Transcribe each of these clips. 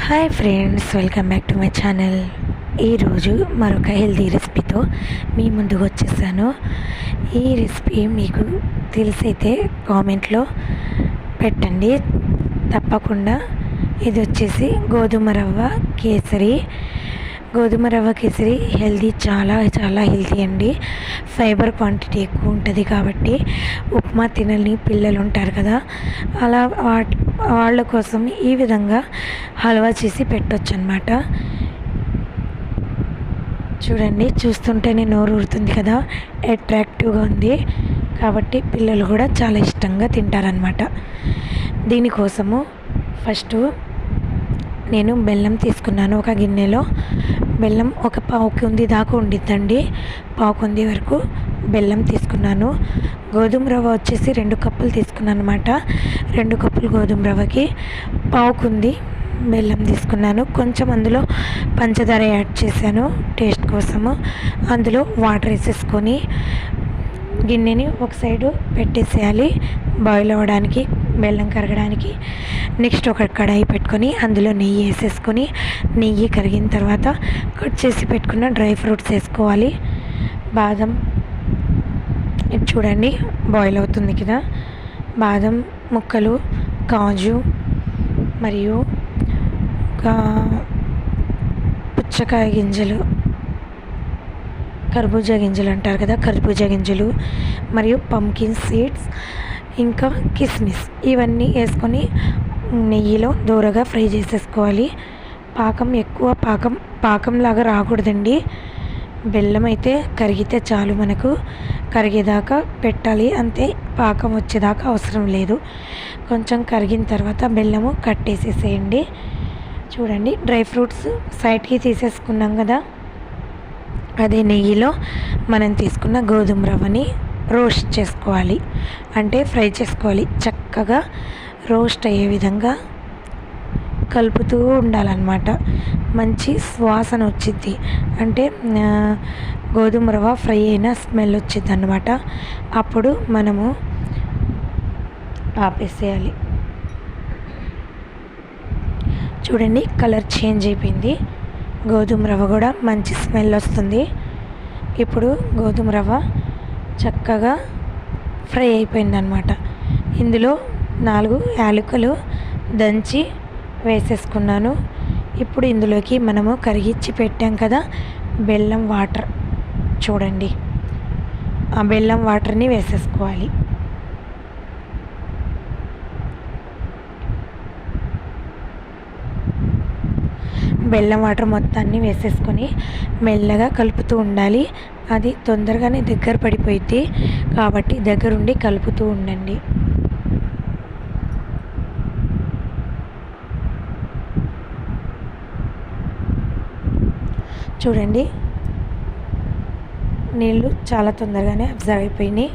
Hi friends, welcome back to my channel. ఈరోజు మరొక healthy రెసిపీతో మీ ముందుకు వచ్చేసాను. ఈ రెసిపీ మీకు తెలిసైతే కామెంట్లో పెట్టండి తప్పకుండా. ఇది వచ్చేసి గోధుమ రవ్వ కేసరి. గోధుమ రవ్వ కేసరి హెల్తీ, చాలా చాలా హెల్తీ అండి. ఫైబర్ క్వాంటిటీ ఎక్కువ ఉంటుంది కాబట్టి ఉప్మా తినని పిల్లలు ఉంటారు కదా, అలా వాళ్ళ కోసం ఈ విధంగా హల్వా చేసి పెట్టొచ్చు అన్నమాట. చూడండి, చూస్తుంటేనే నోరు ఊరుతుంది కదా, అట్రాక్టివ్గా ఉంది కాబట్టి పిల్లలు కూడా చాలా ఇష్టంగా తింటారనమాట. దీనికోసము ఫస్ట్ నేను బెల్లం తీసుకున్నాను. ఒక గిన్నెలో బెల్లం ఒక పావు కుంది దాకా ఉండిద్దండి. పావు కుంది వరకు బెల్లం తీసుకున్నాను. గోధుమ రవ్వ వచ్చేసి 2 కప్పులు తీసుకున్నాను అనమాట. 2 కప్పులు గోధుమ రవ్వకి పావు కుంది బెల్లం తీసుకున్నాను. కొంచెం అందులో పంచదార యాడ్ చేశాను టేస్ట్ కోసము. అందులో వాటర్ వేసేసుకొని గిన్నెని ఒక సైడు పెట్టేసేయాలి బాయిల్ అవ్వడానికి, బెల్లం కరగడానికి. నెక్స్ట్ ఒక కడాయి పెట్టుకొని అందులో నెయ్యి వేసేసుకొని, నెయ్యి కరిగిన తర్వాత కట్ చేసి పెట్టుకున్న డ్రై ఫ్రూట్స్ వేసుకోవాలి. బాదం, ఇది చూడండి బాయిల్ అవుతుంది కదా, బాదం ముక్కలు, కాజు మరియు పుచ్చకాయ గింజలు, కర్బూజా గింజలు అంటారు కదా, కర్బూజా గింజలు మరియు పంకిన్ సీడ్స్, ఇంకా కిస్మిస్, ఇవన్నీ వేసుకొని నెయ్యిలో దూరగా ఫ్రై చేసేసుకోవాలి. పాకం ఎక్కువ పాకంలాగా రాకూడదండి. బెల్లం అయితే కరిగితే చాలు, మనకు కరిగేదాకా పెట్టాలి అంతే, పాకం వచ్చేదాకా అవసరం లేదు. కొంచెం కరిగిన తర్వాత బెల్లము కట్టేసేసేయండి. చూడండి, డ్రై ఫ్రూట్స్ సైడ్కి తీసేసుకున్నాం కదా, అదే నెయ్యిలో మనం తీసుకున్న గోధుమ రవ్వని రోస్ట్ చేసుకోవాలి, అంటే ఫ్రై చేసుకోవాలి. చక్కగా రోస్ట్ అయ్యే విధంగా కలుపుతూ ఉండాలన్నమాట. మంచి సువాసన వచ్చింది, అంటే గోధుమ రవ్వ ఫ్రై అయిన స్మెల్ వచ్చింది అన్నమాట. అప్పుడు మనము ఆపేసేయాలి. చూడండి, కలర్ చేంజ్ అయిపోయింది. గోధుమ రవ్వ కూడా మంచి స్మెల్ వస్తుంది. ఇప్పుడు గోధుమ రవ్వ చక్కగా ఫ్రై అయిపోయింది అన్నమాట. ఇందులో 4 యాలకులు దంచి వేసేసుకున్నాను. ఇప్పుడు ఇందులోకి మనము కరిగిచ్చి పెట్టాం కదా బెల్లం వాటర్, చూడండి ఆ బెల్లం వాటర్ని వేసేసుకోవాలి. బెల్లం వాటర్ మొత్తాన్ని వేసేసుకొని మెల్లగా కలుపుతూ ఉండాలి. అది తొందరగానే దగ్గర పడిపోయింది కాబట్టి దగ్గరుండి కలుపుతూ ఉండండి. చూడండి, నీళ్ళు చాలా తొందరగానే అబ్జర్వ్ అయిపోయినాయి.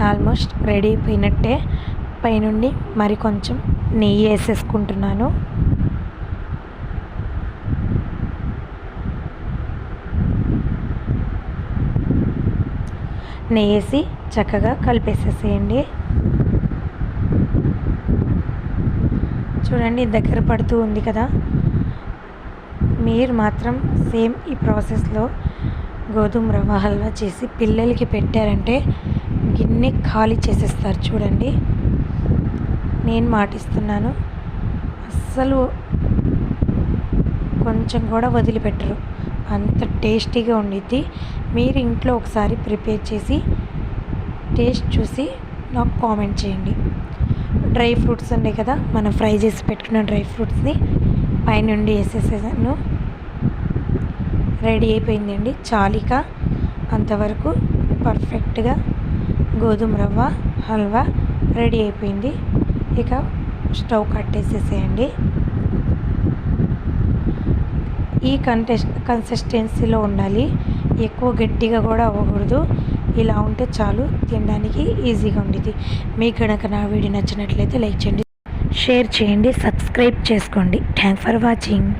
ఆల్మోస్ట్ రెడీ అయిపోయినట్టే. పైనుండి మరి కొంచెం నెయ్యి వేసేసుకుంటున్నాను. నెయ్యి వేసి చక్కగా కలిపేసేసేయండి. చూడండి, దగ్గర పడుతూ ఉంది కదా. మీరు మాత్రం సేమ్ ఈ ప్రాసెస్లో గోధుమ రవ్వ హల్వా చేసి పిల్లలకి పెట్టారంటే గిన్నె ఖాళీ చేసేస్తారు. చూడండి, నేను మాటిస్తున్నాను, అస్సలు కొంచెం కూడా వదిలిపెట్టరు, అంత టేస్టీగా ఉండిద్ది. మీరు ఇంట్లో ఒకసారి ప్రిపేర్ చేసి టేస్ట్ చూసి నాకు కామెంట్ చేయండి. డ్రై ఫ్రూట్స్ ఉన్నాయి కదా, మనం ఫ్రై చేసి పెట్టుకున్న డ్రై ఫ్రూట్స్ని పైనుండి వేసేసాను. రెడీ అయిపోయిందండి. చాలిక అంతవరకు పర్ఫెక్ట్గా గోధుమ రవ్వ హల్వా రెడీ అయిపోయింది. ఇక స్టవ్ కట్టేసేసేయండి. ఈ కన్సిస్టెన్సీలో ఉండాలి, ఎక్కువ గట్టిగా కూడా అవ్వకూడదు. ఇలా ఉంటే చాలు, తినడానికి ఈజీగా ఉండేది. మీకు కనుక నా వీడియో నచ్చినట్లయితే లైక్ చేయండి, షేర్ చేయండి, సబ్స్క్రైబ్ చేసుకోండి. Thanks for watching.